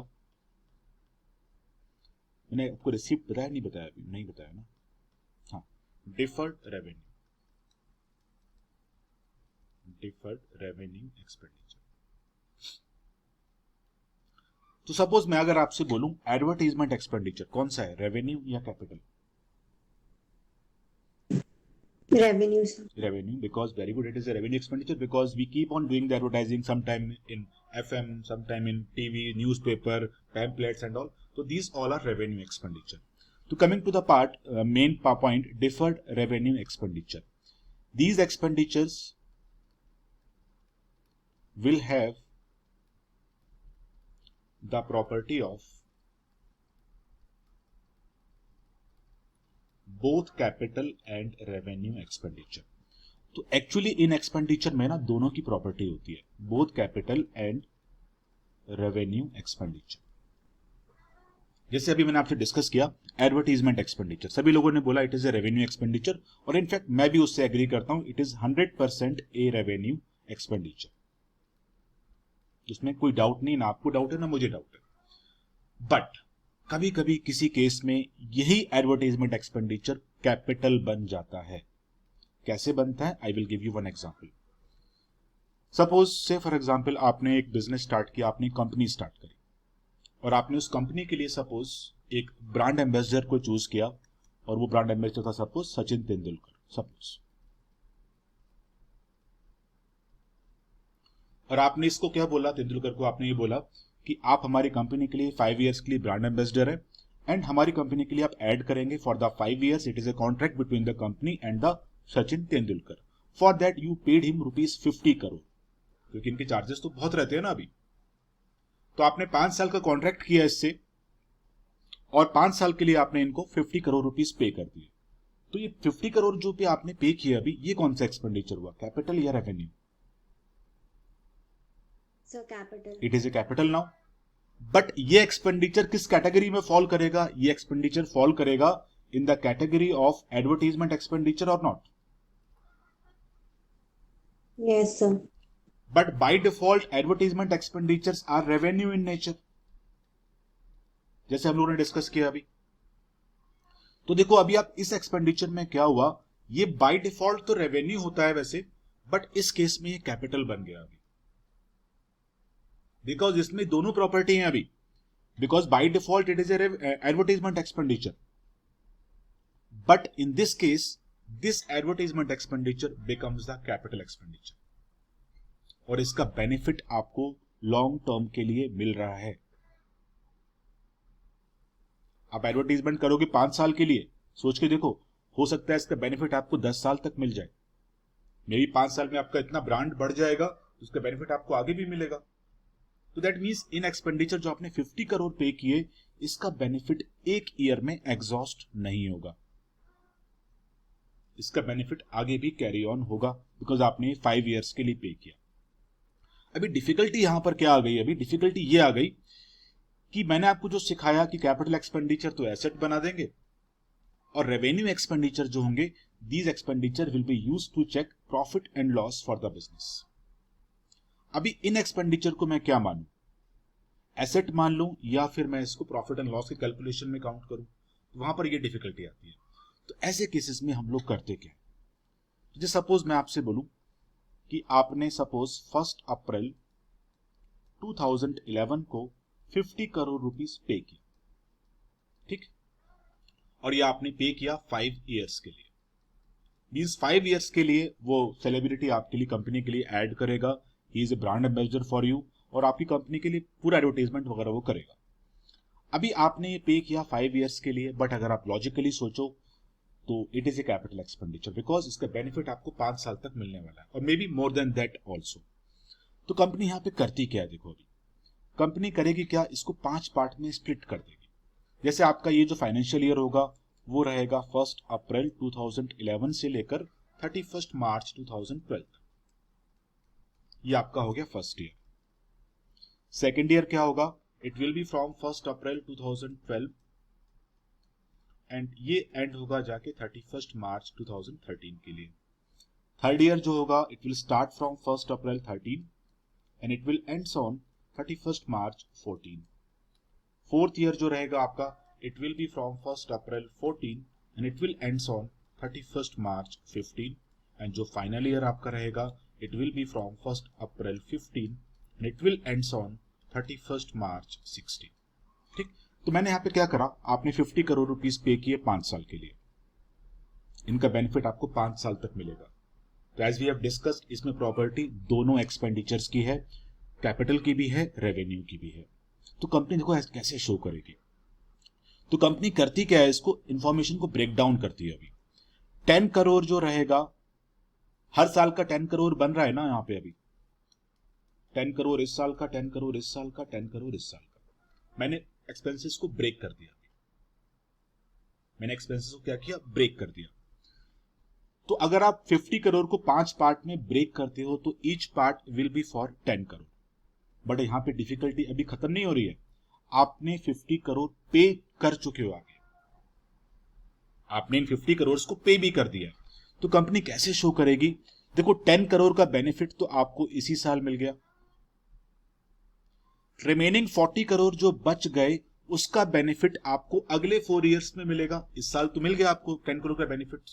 मैंने आपको रिसीप्ट बताया नहीं बताया? अभी नहीं बताया ना। हाँ, deferred revenue, deferred revenue expenditure. तो सपोज मैं अगर आपसे बोलूं एडवर्टाइजमेंट एक्सपेंडिचर कौन सा है, रेवेन्यू या capital? Revenue, sir. Revenue, because very good, it is a revenue expenditure because we keep on doing the advertising, sometime in FM, sometime in TV, newspaper, pamphlets and all. So these all are revenue expenditure. So coming to the part, main point, deferred revenue expenditure. These expenditures will have the property of both capital and revenue expenditure. तो एक्चुअली इन एक्सपेंडिचर में ना दोनों की प्रॉपर्टी होती है, both capital and revenue expenditure. जैसे अभी मैंने आपसे डिस्कस किया एडवर्टाइजमेंट एक्सपेंडिचर, सभी लोगों ने बोला it is a revenue expenditure, और इनफैक्ट मैं भी उससे एग्री करता हूं, it is 100% A revenue expenditure. इसमें कोई डाउट नहीं, ना आपको डाउट है ना मुझे डाउट है। बट कभी कभी किसी केस में यही एडवर्टाइजमेंट एक्सपेंडिचर कैपिटल बन जाता है। कैसे बनता है? आई will give you one example. Suppose से फॉर एग्जांपल आपने एक बिजनेस स्टार्ट किया, आपने कंपनी स्टार्ट करी, और आपने उस कंपनी के लिए सपोज एक ब्रांड एम्बेसडर को चूज किया, और वो ब्रांड एम्बेसडर था सपोज सचिन तेंदुलकर सपोज। और आपने इसको क्या बोला, तेंदुलकर को आपने ये बोला कि आप हमारी कंपनी के लिए 5 इयर्स के लिए ब्रांड एम्बेसडर है, एंड हमारी कंपनी के लिए आप ऐड करेंगे for the 5 years. It is a contract between the company and the Sachin Tendulkar. For that you paid him ₹50 crore, क्योंकि इनके चार्जेस तो बहुत रहते हैं ना अभी। तो आपने 5 साल का कॉन्ट्रैक्ट किया इससे, और 5 साल के लिए आपने इनको 50 करोड़ रुपीस पे कर दिए। तो ये 50 करोड़ जो पे आपने पे किया अभी, ये कौन सा एक्सपेंडिचर हुआ, कैपिटल या revenue? Sir, capital. It is a capital now. But ये एक्सपेंडिचर किस कैटेगरी में फॉल करेगा? ये एक्सपेंडिचर फॉल करेगा in the category of advertisement expenditure और not? Yes, sir. But by default advertisement expenditures are revenue in nature, जैसे हम लोगों ने डिस्कस किया अभी। तो देखो अभी आप इस एक्सपेंडिचर में क्या हुआ, ये बाय डिफॉल्ट तो रेवेन्यू होता है वैसे, बट इस केस में ये कैपिटल बन गया अभी, बिकॉज इसमें दोनों प्रॉपर्टी हैं अभी। Because by default it is advertisement expenditure, but in this case this advertisement expenditure becomes the capital expenditure, और इसका बेनिफिट आपको लॉन्ग टर्म के लिए मिल रहा है। आप एडवर्टाइजमेंट करोगे 5 साल के लिए, सोच के देखो, हो सकता है इसका बेनिफिट आपको 10 साल तक मिल जाए। मे बी 5 साल में आपका इतना ब्रांड बढ़ जाएगा, उसका बेनिफिट आपको आगे भी मिलेगा। तो दैट मीन्स इन एक्सपेंडिचर जो आपने 50 करोड़ पे किए, इसका बेनिफिट 1 ईयर में एग्जॉस्ट नहीं होगा, इसका बेनिफिट आगे भी कैरी ऑन होगा, बिकॉज आपने 5 इयर्स के लिए पे किया। अभी डिफिकल्टी यहां पर क्या आ गई, अभी डिफिकल्टी ये आ गई कि मैंने आपको जो सिखाया कि कैपिटल एक्सपेंडिचर तो एसेट बना देंगे, और रेवेन्यू एक्सपेंडिचर जो होंगे, these expenditure will be used to check profit and loss for the business. अभी इन एक्सपेंडिचर को मैं क्या मानूं? एसेट मान लूं या फिर मैं इसको प्रॉफिट एंड लॉस के कैलकुलेशन में काउंट करूं, तो वहां पर ये डिफिकल्टी आती है। तो ऐसे केसेस में हम लोग करते क्या, जैसे सपोज मैं आपसे बोलूं कि आपने सपोज 1 अप्रैल 2011 को 50 करोड़ रुपीस पे किया, ठीक, और ये आपने पे किया 5 इयर्स के लिए। मींस 5 इयर्स के लिए वो सेलिब्रिटी आपके लिए, कंपनी के लिए ऐड करेगा, he is a brand ambassador for you, और आपकी कंपनी के लिए पूरा एडवर्टाइजमेंट वगैरह वो करेगा। अभी आपने ये पे किया 5 इयर्स के लिए, बट अगर आप लॉजिकली सोचो तो it is a capital expenditure, because इसका बेनिफिट आपको 5 साल तक मिलने वाला है, और may be more than that also. तो कंपनी यहां पे करती क्या है, देखो अभी कंपनी करेगी क्या, इसको 5 पार्ट में स्प्लिट कर देगी। जैसे आपका ये जो फाइनेंशियल ईयर होगा वो रहेगा 1 अप्रैल 2011 से लेकर 31 मार्च 2012, ये आपका हो गया फर्स्ट ईयर। सेकेंड ईयर क्या होगा, it will B from 1 April 2012 and ये एंड होगा जाके 31 मार्च 2013 के लिए। थर्ड ईयर जो होगा, it will start from 1 April 13 and it will ends on 31 March 14। Fourth year जो रहेगा आपका, it will be from 1 April 14 and it will ends on 31st March 15, and जो फाइनल ईयर आपका रहेगा, it will be from 1 April 15 and it will ends on 31st March 16। ठीक, तो मैंने यहाँ पे क्या करा, आपने 50 करोड़ रुपीस पे किए 5 साल के लिए, इनका बेनिफिट आपको 5 साल तक मिलेगा। तो एज वी हैव डिस्कस्ड, इसमें प्रॉपर्टी दोनों एक्सपेंडिचर्स की है, कैपिटल की भी है, रेवेन्यू की भी है। तो कंपनी देखो कैसे शो करेगी, तो कंपनी करती क्या है, इसको इंफॉर्मेशन को ब्रेक डाउन करती है। अभी 10 करोड़ जो रहेगा, हर साल का 10 करोड़ बन रहा है ना, यहां पे अभी 10 करोड़ इस साल का, 10 करोड़ इस साल का, 10 करोड़ इस साल का। मैंने एक्सपेंसेस को ब्रेक कर दिया, मैंने एक्सपेंसेस को क्या किया, ब्रेक कर दिया। तो अगर आप 50 करोड़ को 5 पार्ट में ब्रेक करते हो तो each part will be for 10 crore. But यहां पे डिफिकल्टी अभी खत्म नहीं हो रही है, आपने 50 करोड़ पे कर चुके हो, आगे आपने इन 50 करोड़ को पे भी कर दिया। तो कंपनी कैसे शो करेगी, देखो 10 करोड़ का बेनिफिट तो आपको इसी साल मिल गया, रिमेनिंग 40 करोड़ जो बच गए उसका बेनिफिट आपको अगले 4 इयर्स में मिलेगा। इस साल तो मिल गया आपको 10 करोड़ का बेनिफिट।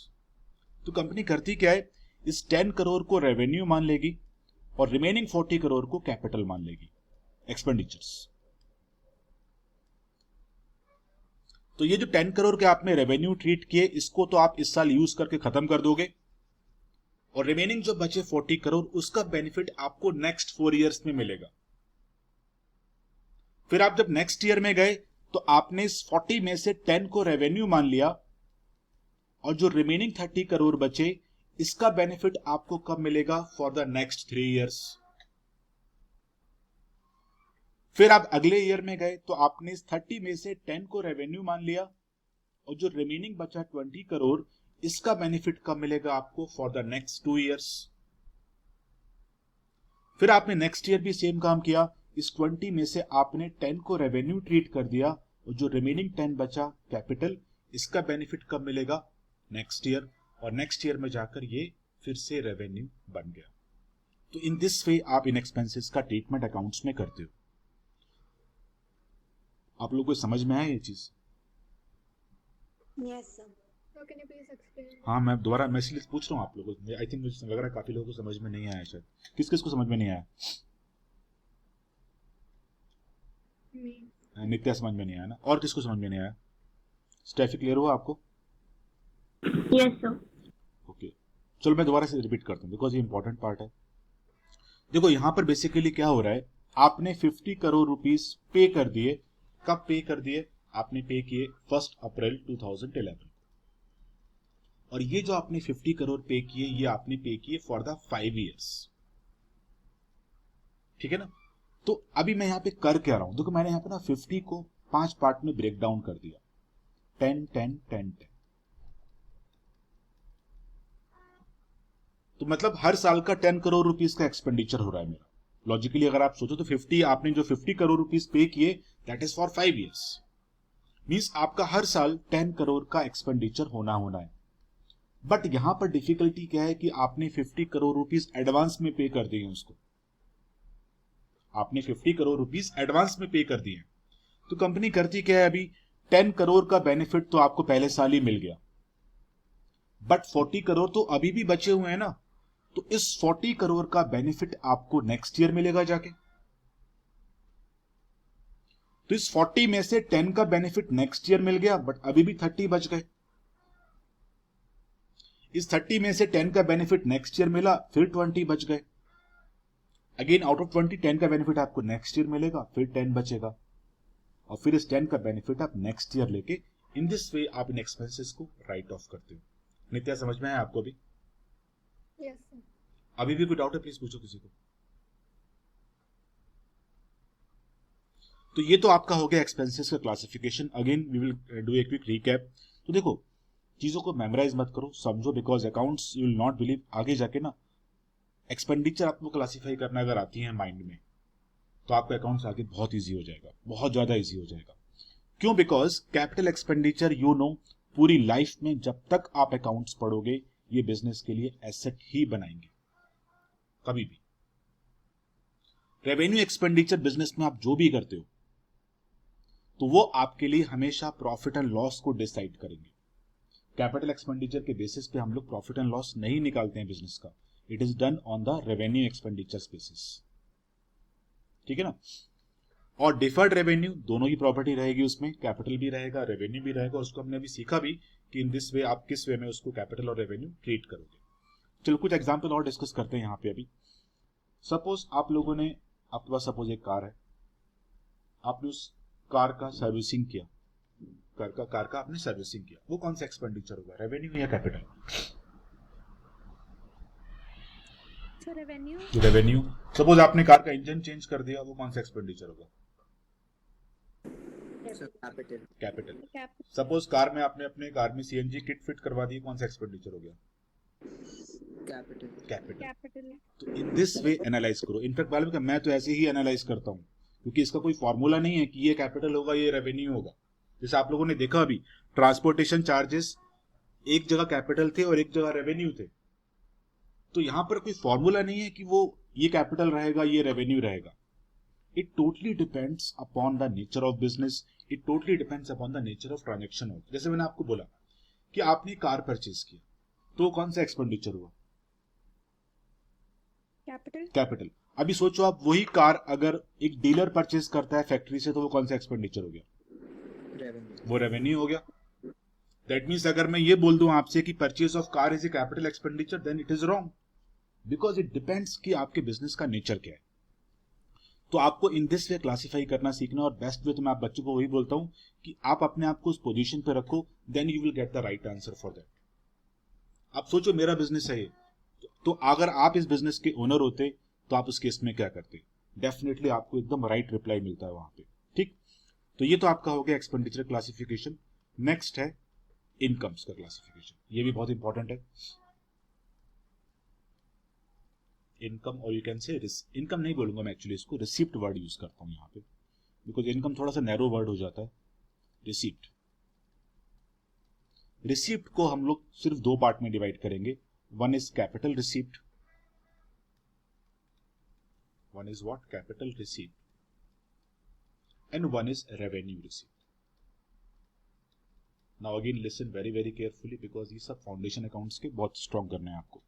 तो कंपनी करती क्या है, इस 10 करोड़ को रेवेन्यू मान लेगी और रिमेनिंग 40 करोड़ को कैपिटल मान लेगी, एक्सपेंडिचर्स। तो ये जो 10 करोड़ के आपने रेवेन्यू ट्रीट किए, इसको तो आप इस साल यूज करके खत्म कर दोगे, और रिमेनिंग जो बचे 40 करोड़ उसका बेनिफिट आपको नेक्स्ट 4 इयर्स में मिलेगा। फिर आप जब नेक्स्ट ईयर में गए तो आपने इस 40 में से 10 को रेवेन्यू मान लिया, और जो रिमेनिंग 30 करोड़ बचे इसका बेनिफिट आपको कब मिलेगा, फॉर द नेक्स्ट 3 इयर्स। फिर आप अगले ईयर में गए तो आपने इस 30 में से 10 को रेवेन्यू मान लिया, और जो रिमेनिंग बचा 20 करोड़ इसका बेनिफिट कब मिलेगा आपको, फॉर द नेक्स्ट 2 इयर्स। फिर आपने नेक्स्ट ईयर भी सेम काम किया, इस 20 में से आपने 10 को रेवेन्यू ट्रीट कर दिया, और जो रिमेनिंग 10 बचा कैपिटल, इसका बेनिफिट कब मिलेगा, नेक्स्ट ईयर। और नेक्स्ट ईयर में जाकर ये फिर से रेवेन्यू बन गया। तो इन दिस वे आप इन एक्सपेंसेस का ट्रीटमेंट अकाउंट्स में करते हो। आप लोगों को समझ में आया ये चीज? Yes, sir. So can you please explain? हाँ, मैं दोबारा मैं इसलिए पूछ रहा हूँ आप लोगों को, आई थिंक मुझे लग रहा है काफी लोगों को समझ में नहीं आया शायद। किस किस को समझ में नहीं आया? Me. नित्या समझ में नहीं आया ना, और किसको समझ में नहीं आया? स्टेफी क्लियर हुआ आपको? Yes, sir. ओके, चलो मैं दोबारा से रिपीट करता हूँ बिकॉज ये इंपॉर्टेंट पार्ट है। देखो यहाँ पर बेसिकली क्या हो रहा है, आपने 50 करोड़ रुपीस पे कर दिए। कब पे कर दिए? आपने पे किए 1 अप्रैल 2011, और ये जो आपने 50 करोड़ पे किए ये आपने पे किए फॉर द 5 इयर्स, ठीक है ना। तो अभी मैं यहाँ पे कर क्या रहा हूं, देखो मैंने यहाँ पे ना 50 को 5 पार्ट में ब्रेक डाउन कर दिया, 10 10 10 10। तो मतलब हर साल का 10 करोड़ रुपीस का एक्सपेंडिचर हो रहा है मेरा। लॉजिकली अगर आप सोचो तो 50 आपने जो 50 करोड़ रुपीस पे किए that is for 5 years, means आपका हर साल 10 करोड़ का एक्सपेंडिचर होना है। बट यहां पर डिफिकल्टी क्या है कि आपने 50 करोड़ रुपीस एडवांस में पे कर दिए उसको, आपने 50 करोड़ रुपीस एडवांस में पे कर दिए हैं। तो कंपनी करती क्या है, अभी 10 करोड़ का बेनिफिट तो आपको पहले साल ही मिल गया, बट 40 करोड़ तो अभी भी बचे हुए हैं ना, तो इस 40 करोड़ का बेनिफिट आपको नेक्स्ट ईयर मिलेगा जाके। तो इस 40 में से 10 का बेनिफिट नेक्स्ट ईयर मिल गया, बट अभी भी 30 बच गए। इस 30 में से 10 का बेनिफिट नेक्स्ट ईयर मिला, फिर 20 बच गए। अगेन आउट ऑफ 20 10 का बेनिफिट आपको नेक्स्ट ईयर मिलेगा, फिर 10 बचेगा, और फिर इस 10 का बेनिफिट आप नेक्स्ट ईयर लेके, इन दिस वे आप इन एक्सपेंसेस को राइट ऑफ करते हो। नित्या समझ में है आपको भी? Yes, sir. अभी भी कोई डाउट है प्लीज पूछो किसी को। तो ये तो आपका हो गया एक्सपेंसेस का classification. Again we will do a quick recap. तो देखो, चीजों को मेमोराइज मत करो, समझो, because accounts you will not believe, आगे जाके ना एक्सपेंडिचर आपको क्लासिफाई करना अगर आती है माइंड में, तो आपका अकाउंट्स आगे बहुत ईजी हो जाएगा, बहुत ज्यादा ईजी हो जाएगा। क्यों? Because capital expenditure you know पूरी लाइफ में जब तक आप अकाउंट्स पढ़ोगे, ये बिजनेस के लिए एसेट ही बनाएंगे कभी भी। रेवेन्यू एक्सपेंडिचर बिजनेस में आप जो भी करते हो, तो वो आपके लिए हमेशा प्रॉफिट एंड लॉस को डिसाइड करेंगे। कैपिटल एक्सपेंडिचर के बेसिस पे हम लोग प्रॉफिट एंड लॉस नहीं निकालते हैं बिजनेस का, it is done on the revenue expenditure basis, ठीक है ना। और डिफर्ड रेवेन्यू दोनों की प्रॉपर्टी रहेगी, उसमें कैपिटल भी रहेगा, रेवेन्यू भी रहेगा। उसको हमने अभी सीखा भी कि इन दिस वे आप किस वे में उसको कैपिटल और रेवेन्यू ट्रीट करोगे। चलो कुछ एग्जांपल और डिस्कस करते हैं यहाँ पे। अभी सपोज आप लोगों ने, आपके पास सपोज एक कार है, आपने उस कार का सर्विसिंग किया, कार का आपने सर्विसिंग किया, वो कौन सा एक्सपेंडिचर होगा, रेवेन्यू या कैपिटल? रेवेन्यू। सपोज आपने कार का इंजन चेंज कर दिया, वो कौन सा एक्सपेंडिचर होगा? कैपिटल। सपोज कार में आपने अपने कार में सीएनजी किट फिट करवा दी, कौन सा एक्सपेंडिचर हो गया? कैपिटल। तो इन दिस वे एनालाइज करो। इनफैक्ट मालूम है, मैं तो ऐसे ही एनालाइज करता हूँ, क्योंकि इसका कोई फॉर्मूला नहीं है कि ये कैपिटल होगा ये रेवेन्यू होगा। जैसे आप लोगों ने देखा अभी, ट्रांसपोर्टेशन चार्जेस एक जगह कैपिटल थे और एक जगह रेवेन्यू थे, तो यहां पर कोई फॉर्मूला नहीं है कि वो ये कैपिटल रहेगा ये रेवेन्यू रहेगा। It totally depends upon the nature of business, it totally depends upon the nature of transaction. जैसे मैंने आपको बोला कि आपने कार परचेज किया, तो कौन सा एक्सपेंडिचर हुआ? कैपिटल। अभी सोचो, आप वही कार अगर एक डीलर परचेज करता है फैक्ट्री से, तो वो कौन सा एक्सपेंडिचर हो गया? वो रेवेन्यू हो गया। दैट मीन्स अगर मैं ये बोल दूं आपसे कि purchase of car is a capital expenditure, then it is wrong, because it depends कि आपके बिजनेस का नेचर क्या है। तो आपको इन दिस वे क्लासिफाई करना सीखना, और बेस्ट वे तो मैं आप बच्चों को वही बोलता हूं कि आप अपने आप को उस पोजीशन पे रखो, then you will get the right answer for that. आप सोचो मेरा बिजनेस है ये, तो अगर आप इस बिजनेस के ओनर होते तो आप उस केस में क्या करते? डेफिनेटली आपको एकदम राइट रिप्लाई मिलता है वहां पे, ठीक। तो ये तो आपका हो गया एक्सपेंडिचर क्लासिफिकेशन। नेक्स्ट है इनकम्स का क्लासिफिकेशन, ये भी बहुत इंपॉर्टेंट है। इनकम, और यू कैन से इनकम नहीं बोलूंगा मैं, एक्चुअली इसको रिसिप्ट वर्ड यूज करता हूं यहाँ पे, बिकॉज इनकम थोड़ा सा नैरो वर्ड हो जाता है। रिसिप्ट, रिसिप्ट को हम लोग सिर्फ दो पार्ट में डिवाइड करेंगे। One is capital receipt, one is what? Capital receipt, and one is revenue receipt. Now again listen very very carefully, because ये सब फाउंडेशन अकाउंट्स के बहुत स्ट्रॉन्ग करने हैं आपको।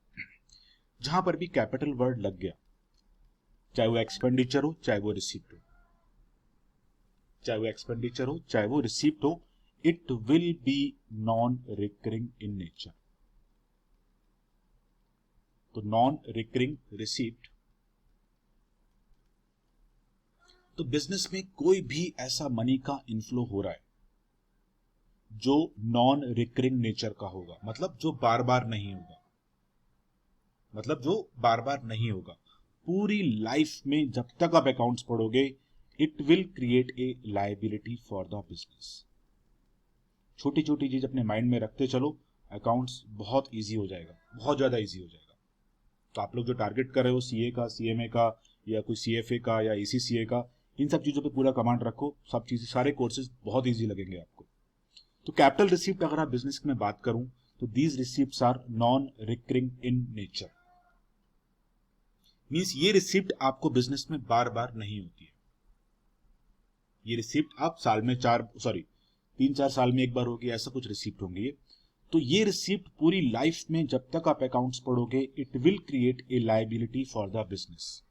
जहां पर भी कैपिटल वर्ड लग गया, चाहे वो एक्सपेंडिचर हो चाहे वो रिसिप्ट हो, चाहे वो एक्सपेंडिचर हो चाहे वो रिसिप्ट हो, it will B non recurring in nature. तो नॉन रिकरिंग रिसिप्ट, तो बिजनेस में कोई भी ऐसा मनी का इनफ्लो हो रहा है जो नॉन रिकरिंग नेचर का होगा, मतलब जो बार बार नहीं होगा, मतलब जो बार बार नहीं होगा पूरी लाइफ में जब तक आप अकाउंट्स पढ़ोगे, it will create a liability for the business. छोटी छोटी चीज अपने माइंड में रखते चलो, अकाउंट्स बहुत इजी हो जाएगा, बहुत ज्यादा इजी हो जाएगा। तो आप लोग जो टारगेट कर रहे हो सीए का, सीएमए का, या कोई सीएफए का या ईसीसीए का, इन सब चीजों पे पूरा कमांड रखो, सब चीजें, सारे कोर्सेज बहुत इजी लगेंगे आपको। तो कैपिटल रिसिप्ट अगर आप बिजनेस में बात करूं, तो these receipts are non recurring in nature. Means ये रिसिप्ट आपको बिजनेस में बार बार नहीं होती है। ये रिसिप्ट आप साल में 3-4 साल में एक बार होगी, ऐसा कुछ रिसिप्ट होंगे ये। तो ये रिसिप्ट पूरी लाइफ में जब तक आप अकाउंट्स पढ़ोगे, it will create a liability for the business.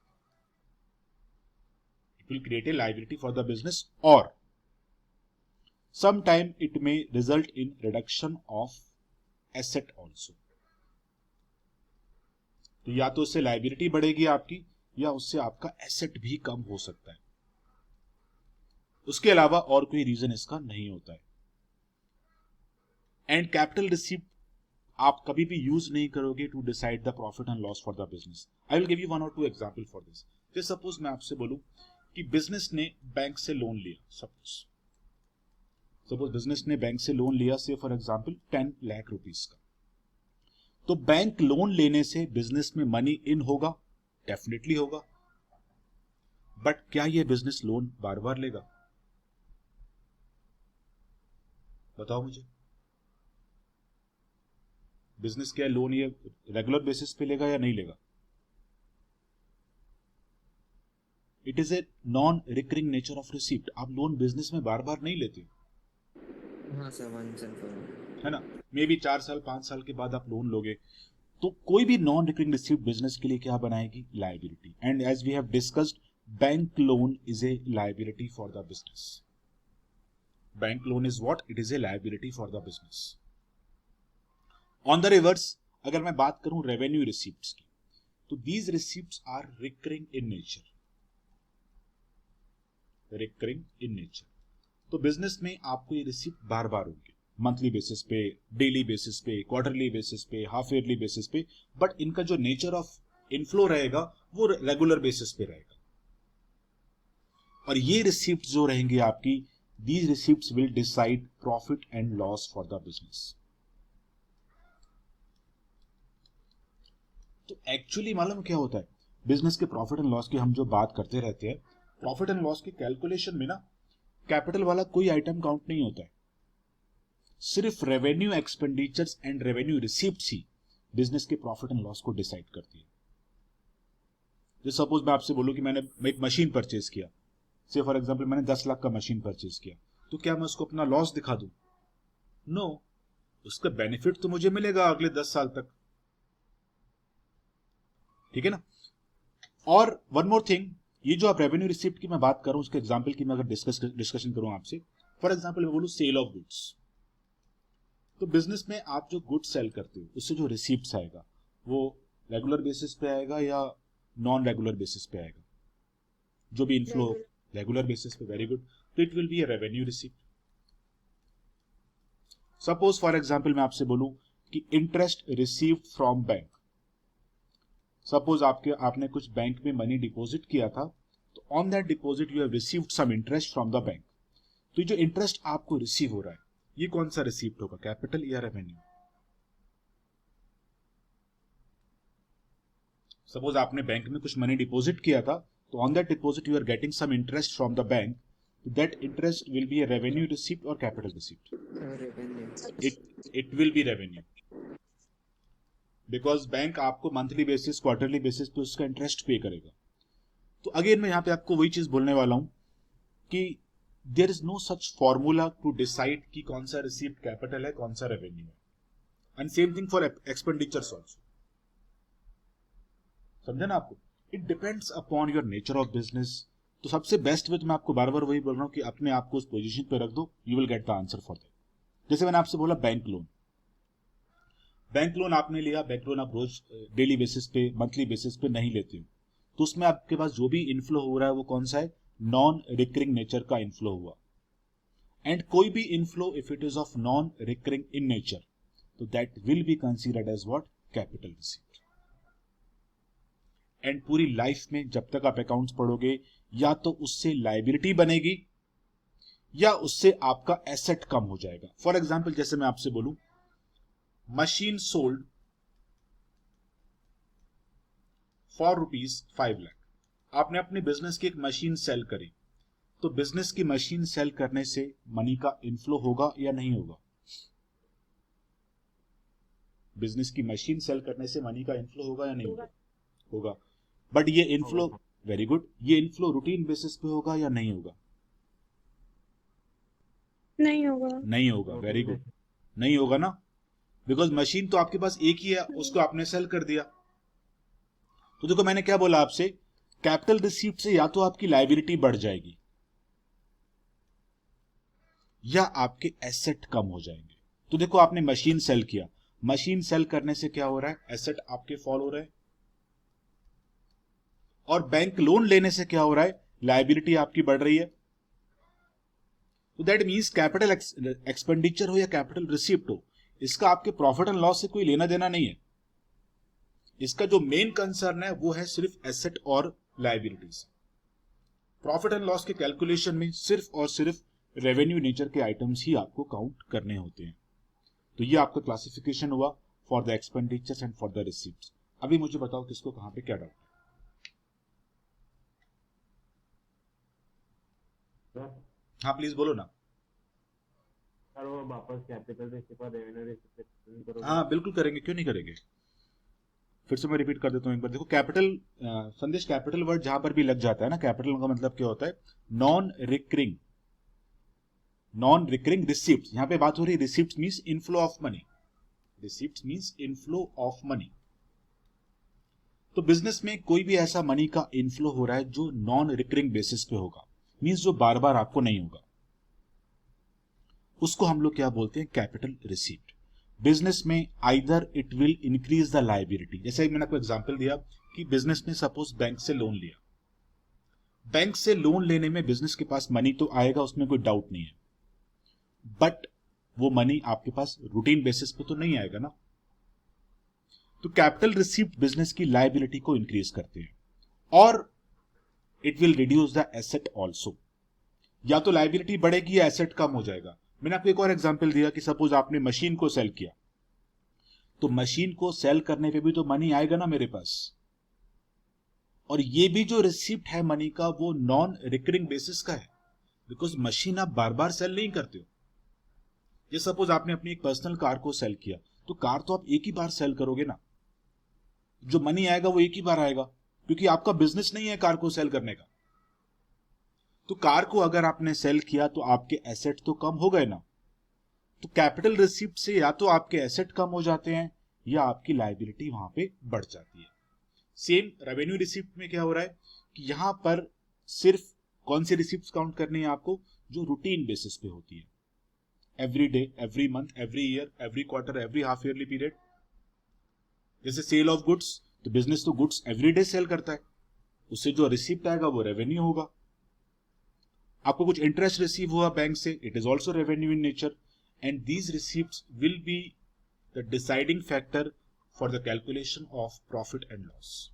It will create a liability for the business, और sometime it may result in reduction of asset also। तो या तो उससे लायबिलिटी बढ़ेगी आपकी, या उससे आपका एसेट भी कम हो सकता है। उसके अलावा और कोई रीजन इसका नहीं होता है। एंड कैपिटल रिसिप्ट आप कभी भी यूज नहीं करोगे to decide the profit and loss for the business. I will give you 1 or 2 example for this. जैसे सपोज मैं आपसे बोलूं कि बिजनेस ने बैंक से लोन लिया, सपोज बिजनेस ने बैंक से लोन लिया, से फॉर एग्जांपल 10 लाख रुपीस का। तो बैंक लोन लेने से बिजनेस में मनी इन होगा, डेफिनेटली होगा, बट क्या ये बिजनेस लोन बार बार लेगा? बताओ मुझे। बिजनेस क्या लोन ये रेगुलर बेसिस पे लेगा या नहीं लेगा? It is a non recurring nature of receipt. आप लोन बिजनेस में बार बार नहीं लेते, हाँ सर, वंस एंड फॉर है ना। मे बी 4 साल 5 साल के बाद आप लोन लोगे। तो कोई भी नॉन रिकरिंग रिसिप्ट बिजनेस के लिए क्या बनाएगी? Liability. And as we have discussed, bank loan is a liability for the business. Bank loan is what? It is a liability for the business. On the reverse, अगर मैं बात करूं रेवेन्यू रिसिप्ट्स की, तो these receipts are recurring in nature. Recurring in nature, तो बिजनेस में आपको ये रिसिप्ट बार बार होंगे, मंथली बेसिस पे, डेली बेसिस पे, क्वार्टरली बेसिस पे, हाफ ईयरली बेसिस पे, बट इनका जो नेचर ऑफ इनफ्लो रहेगा वो रेगुलर बेसिस पे रहेगा। और ये रिसिप्ट जो रहेंगे आपकी, these receipts will decide profit and loss for the business. तो एक्चुअली मालूम क्या होता है, बिजनेस के प्रॉफिट एंड लॉस की हम जो बात करते रहते हैं, प्रॉफिट एंड लॉस के कैलकुलेशन में ना कैपिटल वाला कोई आइटम काउंट नहीं होता है। सिर्फ revenue expenditures and revenue receipts he business के प्रॉफिट एंड लॉस को डिसाइड करती है। जैसे सपोज मैं आपसे बोलूं कि मैंने एक मशीन परचेज किया, से फॉर एग्जांपल मैंने 10 लाख का मशीन परचेज किया, तो क्या मैं उसको अपना लॉस दिखा दूं? नो, उसका बेनिफिट तो मुझे मिलेगा अगले 10 साल तक, ठीक है ना। और वन मोर थिंग, ये जो आप रेवेन्यू रिसिप्ट की मैं बात करूं, उसके एग्जांपल की मैं अगर डिस्कशन करूं आपसे, फॉर एग्जांपल मैं बोलूं सेल ऑफ गुड्स, तो बिजनेस में आप जो गुड्स सेल करते हो उससे जो रिसिप्ट्स आएगा वो रेगुलर बेसिस पे आएगा या नॉन रेगुलर बेसिस पे आएगा? जो भी इनफ्लो रेगुलर बेसिस पे, वेरी गुड, तो it will be a revenue receipt. Suppose for example मैं आपसे बोलूं कि interest received from bank, suppose आपने कुछ बैंक में मनी डिपॉजिट किया था, तो on that deposit you have received some interest from the bank. तो जो इंटरेस्ट आपको रिसीव हो रहा है, ये कौन सा रिसीप्ट होगा, कैपिटल या रेवेन्यू? सपोज आपने बैंक में कुछ मनी डिपॉजिट किया था, तो on that deposit you are getting some interest from the bank, that interest will be a revenue receipt और capital receipt? Revenue. It will be revenue, because bank आपको मंथली बेसिस, क्वार्टरली बेसिस पे उसका इंटरेस्ट पे करेगा। तो अगेन मैं यहां पे आपको वही चीज बोलने वाला हूं कि there is no such formula to decide कि कौन सा रिसीप्ट कैपिटल है, कौन सा रेवेन्यू है। And same thing for expenditures also, समझे ना आपको? It depends upon your nature of business. तो सबसे बेस्ट वे तो मैं आपको बार बार वही बोल रहा हूं कि अपने आप को उस पोजीशन पे रख दो, you will get the answer for that. जैसे मैंने आपसे बोला बैंक लोन, बैंक लोन आपने लिया, बैंक लोन आप रोज डेली बेसिस पे, मंथली बेसिस पे नहीं लेते हो, तो उसमें आपके पास जो भी इनफ्लो हो रहा है वो कौन सा है? नॉन रिकरिंग नेचर का इनफ्लो हुआ। एंड कोई भी inflow if it is of non recurring in nature, तो that will be considered as what? Capital receipt. And पूरी लाइफ में जब तक आप अकाउंट्स पढ़ोगे, या तो उससे लायबिलिटी बनेगी या उससे आपका एसेट कम हो जाएगा। फॉर एग्जाम्पल जैसे मैं आपसे बोलूं, मशीन सोल्ड फॉर ₹5 लाख, आपने अपने बिजनेस की एक मशीन सेल करी, तो बिजनेस की मशीन सेल करने से मनी का इनफ्लो होगा या नहीं होगा? बिजनेस की मशीन सेल करने से मनी का इनफ्लो होगा या नहीं होगा? होगा। बट ये इनफ्लो, वेरी गुड, ये इनफ्लो रूटीन बेसिस पे होगा या नहीं होगा? नहीं होगा। नहीं होगा, वेरी गुड, नहीं होगा ना, बिकॉज मशीन तो आपके पास एक ही है, उसको आपने सेल कर दिया। तो देखो मैंने क्या बोला आपसे, कैपिटल रिसीप्ट से या तो आपकी लायबिलिटी बढ़ जाएगी या आपके एसेट कम हो जाएंगे। तो देखो आपने मशीन सेल किया, मशीन सेल करने से क्या हो रहा है, एसेट आपके फॉल हो रहे हैं, और बैंक लोन लेने से क्या हो रहा है, लायबिलिटी आपकी बढ़ रही है। तो दैट मींस कैपिटल एक्सपेंडिचर हो या कैपिटल रिसीप्ट हो, इसका आपके प्रॉफिट एंड लॉस से कोई लेना देना नहीं है। इसका जो मेन कंसर्न है वो है सिर्फ एसेट और लायबिलिटीज। प्रॉफिट एंड लॉस के कैलकुलेशन में सिर्फ और सिर्फ रेवेन्यू नेचर के आइटम्स ही आपको काउंट करने होते हैं। तो ये आपका क्लासिफिकेशन हुआ for the expenditures and for the receipts. अभी मुझे बताओ किसको कहां पे क्या डाउट है? हाँ प्लीज बोलो ना। सर वो वापस कैपिटल रिसीप्ट और रेवेन्यू रिसीप्ट करोगे? हाँ बिल्कुल करेंगे, क्यों नहीं करेंगे। फिर से मैं रिपीट कर देता हूं एक बार। देखो कैपिटल, संदेश कैपिटल वर्ड जहां पर भी लग जाता है ना, कैपिटल का मतलब क्या होता है, non recurring, non recurring receipt. यहां पे बात हो रही है receipt means inflow of money, receipt means inflow of money. तो बिजनेस में कोई भी ऐसा मनी का इनफ्लो हो रहा है जो नॉन रिकरिंग बेसिस पे होगा, मींस जो बार बार आपको नहीं होगा, उसको हम लोग क्या बोलते हैं, कैपिटल रिसीप्ट। बिजनेस में either it will increase the liability, जैसे मैंने आपको एग्जांपल दिया कि बिजनेस में सपोज बैंक से लोन लिया, बैंक से लोन लेने में बिजनेस के पास मनी तो आएगा, उसमें कोई डाउट नहीं है, बट वो मनी आपके पास रूटीन बेसिस पे तो नहीं आएगा ना। तो कैपिटल रिसीप्ट बिजनेस की लायबिलिटी को इंक्रीज करते हैं, और it will reduce the asset also. या तो लायबिलिटी बढ़ेगी या एसेट कम हो जाएगा। मैंने आपको एक और एग्जांपल दिया कि सपोज आपने मशीन को सेल किया, तो मशीन को सेल करने पे भी तो मनी आएगा ना मेरे पास, और ये भी जो रिसीप्ट है मनी का वो नॉन रिकरिंग बेसिस का है, बिकॉज मशीन आप बार बार सेल नहीं करते हो। ये सपोज आपने अपनी एक पर्सनल कार को सेल किया, तो कार तो आप एक ही बार सेल करोगे ना, जो मनी आएगा वो एक ही बार आएगा, क्योंकि आपका बिजनेस नहीं है कार को सेल करने का। तो कार को अगर आपने सेल किया तो आपके एसेट तो कम हो गए ना। तो कैपिटल रिसीप्ट से या तो आपके एसेट कम हो जाते हैं या आपकी लायबिलिटी वहां पे बढ़ जाती है। सेम रेवेन्यू रिसीप्ट में क्या हो रहा है कि यहां पर सिर्फ कौन सी रिसीप्ट काउंट करनी है आपको, जो रूटीन बेसिस पे होती है, every day, every month, every year, every quarter, every half yearly period. जैसे सेल ऑफ गुड्स, तो बिजनेस तो गुड्स एवरी डे सेल करता है, उससे जो रिसीप्ट आएगा वो रेवेन्यू होगा। आपको कुछ इंटरेस्ट रिसीव हुआ बैंक से, it is also revenue in nature, and these receipts will be the deciding factor for the calculation of profit and loss.